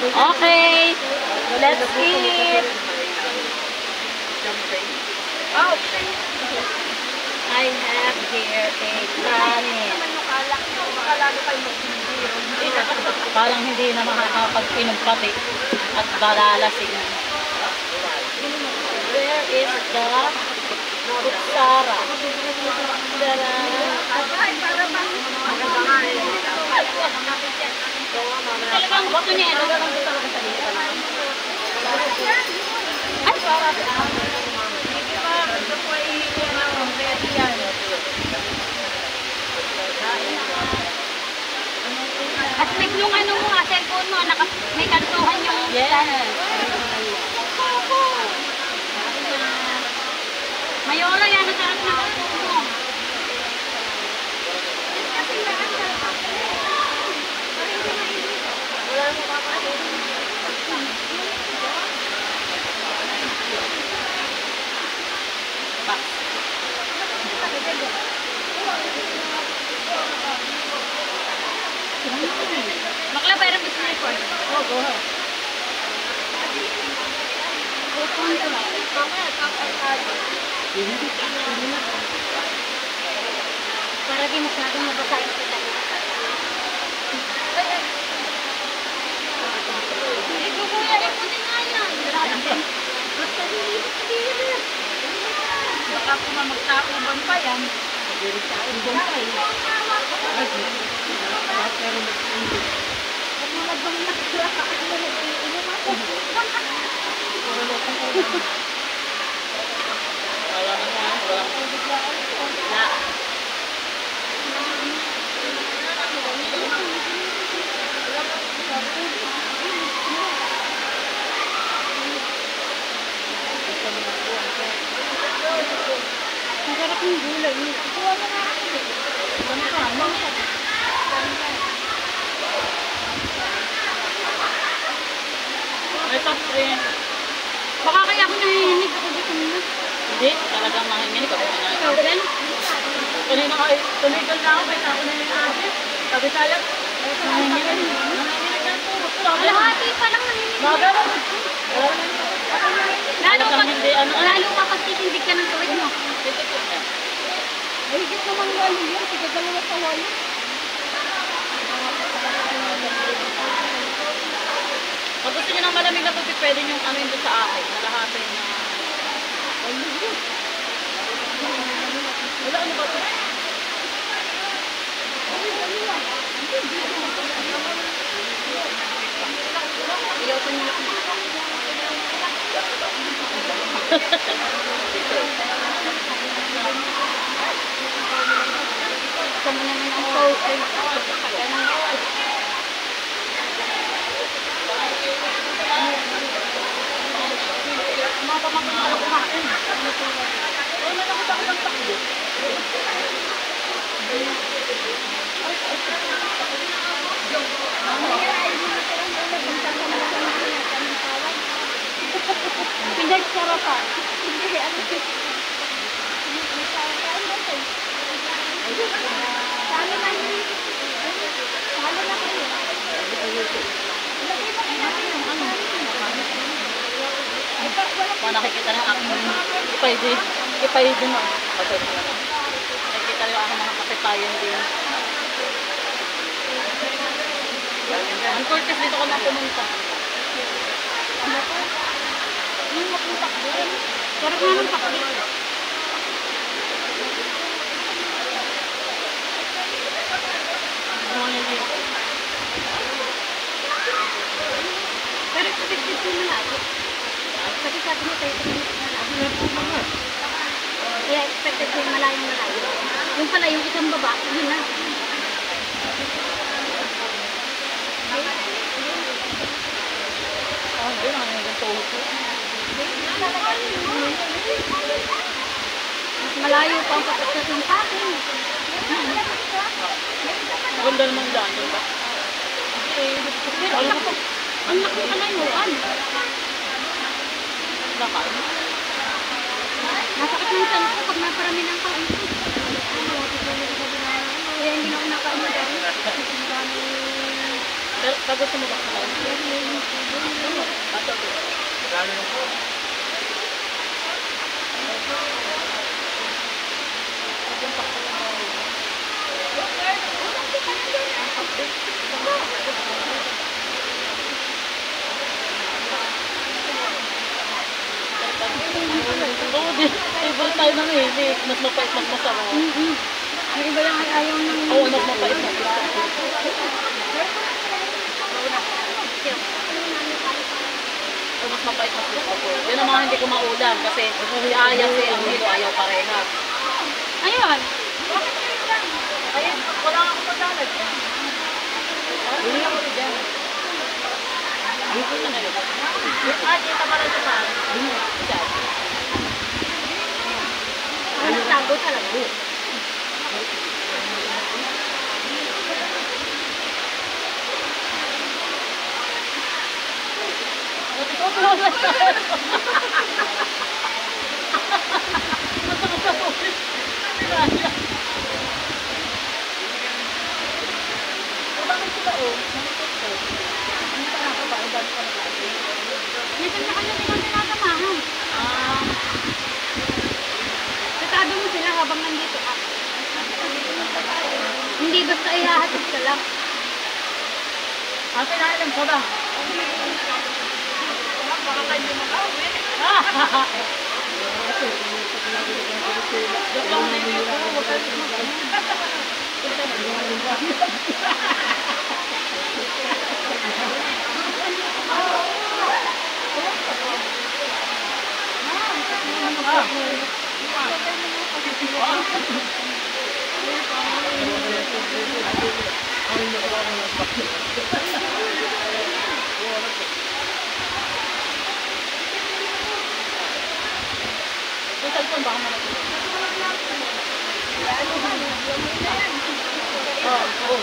Okay, let's eat. Oh, I have here a kanin. Parang hindi na makakapag-inom pati at balalasing. Where is the kutsara? Talagang gusto niya ito. Ay, at may yung ano mo nga, cellphone mo, may kantuhan yung... Yes. Mayora yan, ang sarap na kantuhan mo. Bakla, bayram gusto na ito. Oh, go ahead. Para di masyadong mabasa yung kita. Ito kuya, ito din nga yan. Baka kung magtauban pa yan. Magtauban pa yan. Ang sarap ng gulay. Kuha na nga ako. May top drink. Baka kaya ako nahihinig ako dito muna. Hindi, talagang nahihinig ako. Ikaw din? Kanina ka, tumigal na ako. Kaya ako nahihinig. Sabi tayo, nahihinig. Nahihinig na ito. Alahati pa lang nahihinig. Magalang. Lalo kapag titindig ka ng tuwid mo. Ay, higit naman lalo yun. Sige, dalawa sa walo. Pag gusto nyo ng malamig na tubig, pwede nyo ano yun sa akin. Nalahati na... Wala, ano ba ito? Ayaw ko nyo. Sama naman ang focus. Mga pamangkin ko kumain. Ay, malakot ako ng takbo. Pinagsarapan. Hindi, ano ito? Pinagsarapan ba ito? Salo na yun. Salo na kayo. Ilagay mo kayo natin yung ano. Kung nakikita ng aking ipay din mo. Nakikita yung aking mga katipayan din. Ang Curtis dito ko na pumunta. Ano po? Yung mapuntak din. Sarap nga ng takbo. Pero expected ko malayo. Kasi sabi mo 30 minutes na lang. Kaya expected ko yung malayo. Yung pala yung isang baba, yun na. Hindi na nga yung tofu. Mas malayo pa ang patasyon sa akin. Maganda naman daan, di ba? Ang laki ng kalayuan. Lakay? Nasakit ng tiyan ko pag naparami ng kain. Kaya hindi na ako nakain mo dahil. Pero pag gusto mo ba sa lang? Bato ko. Oo, di. Favorite tayo ng hilig. Mas mapait, mas masarap. Yung iba lang ay ayaw ng... Oo, mas mapait, mas masarap. O mas mapait, mas masarap. Yun ang mga hindi ko maulam kasi si Aya, si Angelo, ayaw pareha. Ayun. Ayun, wala nga akong pagdalag. Hindi ako dyan. Dito na ngayon. Dito pala siya pa. Siya. Ano tago talaga? Minsan na kanya din ang tinatamahan. Tatabi mo sila habang nandito ka. Hindi basta ihahatid ka lang. Ate, nailan ko ba? Baka kayo makawin. Yung cellphone baka malaki. Oo.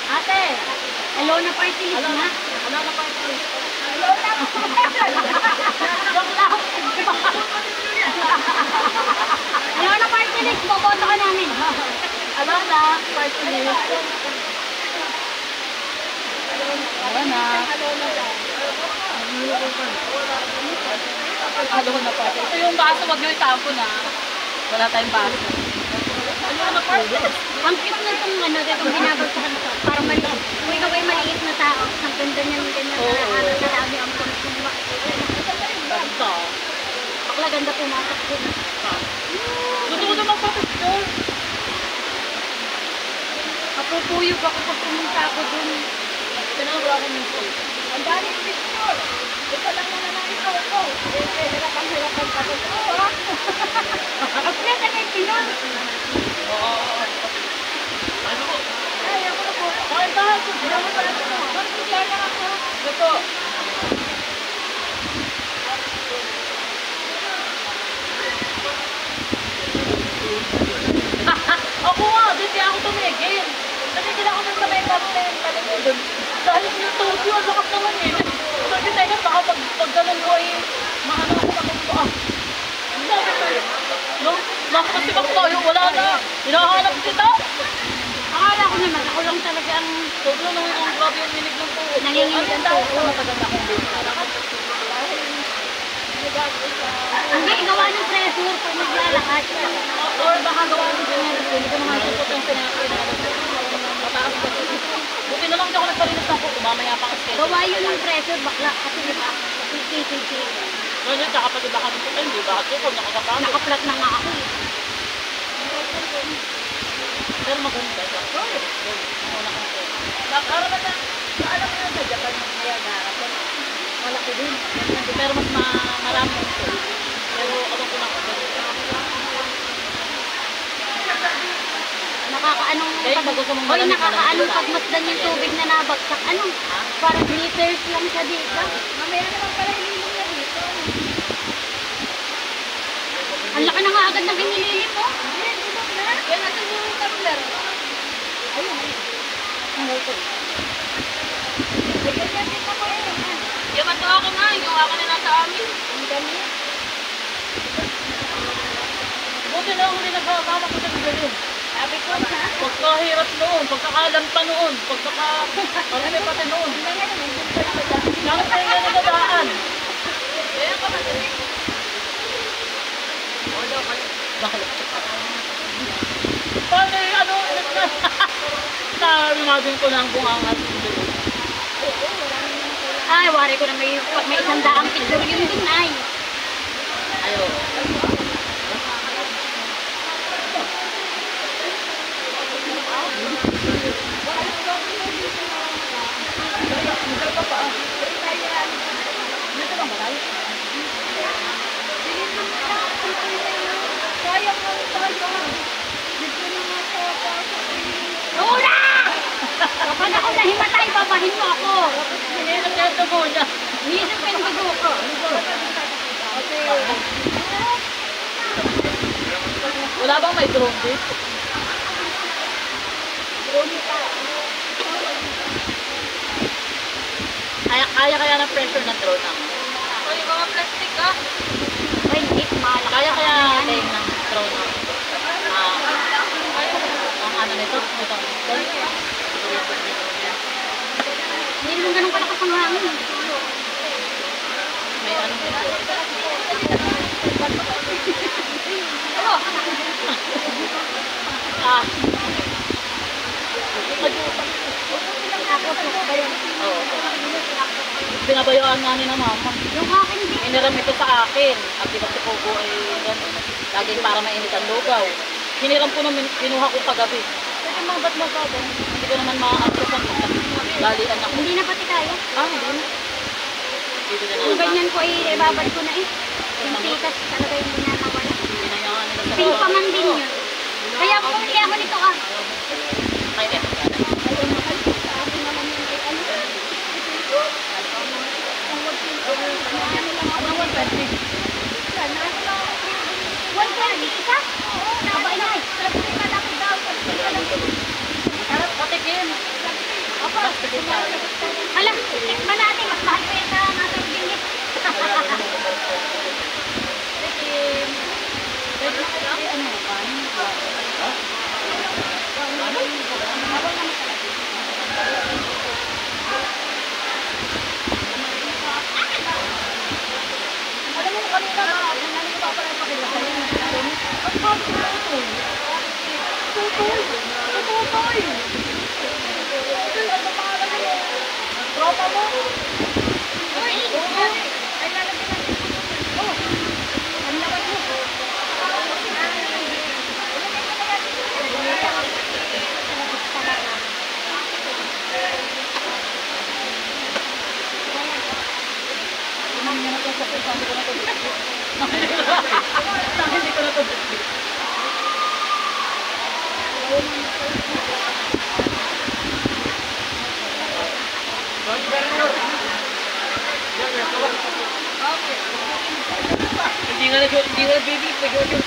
Ate, hello na party list na. Hello na party list. Hello na. Hello na party list, boboto ka namin. Hello na party list. Hello na. Hello na party. Ito yung baso, wag nyo itapo na. Wala tayong baso. Hello na party list. Ang cute na itong ano, itong binabagsakan ko. Parang maliit. Kung ikaw ay maliit na tao, ang ganda niyan, ganyan karami ang kulit mo makikita. Ganda. Bakla ganda pumasok din. Gusto ko naman pa-picture. Kapupuyog ako pag pumunta ako dun. Tinawag ako nito. Ang daming picture. Ito lang naman ang ikaw ko. Hirap-hirap ka dun. Ang pleta na yung pinon. Oo. Ano ko? Ay, ako na po. Bakit tayo? Ayaw mo pala ito. Mag-share lang ako. Ito. Ako nga, hindi ako tumigil. Tumigil ako ng sabay kapten. Dahil yung tubo, ang lakas naman eh. Sabi tayo, baka pag ganun ko ay maano ako na kung ba. Sabi tayo, no? Nakapag tayo, wala na. Hinahanap kita. Akala ko naman, ako lang talaga ang Sobrang nung ang grabe yung minig ng tubo. nanginginig ang tayo? tubo. Matagal na akong Hindi, gawa ng pressure pag naglalakad. or baka gawa ng ganyan. Hindi ko naman supot yung pinag-pinag. Mataas pa. Buti na lang hindi ako nagpalinis ng kuko. Mamaya pa kasi. Gawa yun ng pressure, bakla. Kasi diba, PKPK. Ganyan, tsaka pag iba kami kita, hindi ba? Tukod, nakakapagod. Nakaplat na nga ako eh. Pero maganda siya. Sorry. Muna kong ko. Nakaraman na. Alam mo yun sa Japan, mayagara. Malaki din. Pero mas marami ito. Pero alam ko na kung gano'n. Nakakaanong Kaya pag gusto mong Hoy, malamig, nakakaanong malamig pagmasdan yung tubig na nabagsak. Ano? Parang glitters lang siya dito. Mamaya naman pala ililong na dito. Ang laki na nga agad ng inililim mo. Yan natin yung tumbler. Ayun. Ang ito. Bigyan niya din ako eh. Yung ito ako nga, yung ako na nasa amin. Ang dami. Buti na huli nagkakama ko sa galing. Sabi ko na. Pagkahirap noon, pagkakalanta noon, pagkakakarami pati noon. Bakit tayo nga nagdadaan? Kaya ka madali. Bakit? Paano yung ano? Narimagin ko na ang bungangas. Ay, wari ko na may 100 picture yun dun ay. Ayo. Ura! Kapag ako nahimatay, babahin mo ako. Hinilot niya yung tubo niya. Nisip ko yung dugo ko. Wala bang may drone dito? Kaya ng pressure ng drone ako. O, yung mga plastic ka? Ay, hindi. Malaki. Kaya din ng drone ako. Ang ano nito? Ito. Hindi naman ganun kalakas ang hangin. May ano nito. Ah. Oo. Binabayaan nga ni na mama. Yung akin din. Iniram ito sa akin. At di ba si Pogo ay gano'n. Laging para mainit ang lugaw. Hiniram ko naman, kinuha ko kagabi. Pwede mga ba't magkaba? Hindi ko naman maaakit sa kita. Dalian ako. Hindi na pati kaya. Hindi na. Dito na Kung naman. ganyan ko, ibabad ko na eh. Yung tikas talaga yung ginanawala. Hindi na yan nila sa Pink pa man din yun. Kaya bumili ako nito ah. Kaya eh. Isa? Aba, inay. Harap patikin. Hala, tikman natin. Mas mahal pa yan sa nasa bingit. Patikin. Pwede kasi ano kan? Alam mo kanina na, kanina pa pala pakita sa inyo. Ang bakit na ito? Tutoy! Tutoy! Ano pangalan mo? Tropa mo? Uy, ay lalagyan natin. Oh, ang laban mo. Hindi ko na ito. Hindi ko na ito. Hindi nga na baby, pag-yun.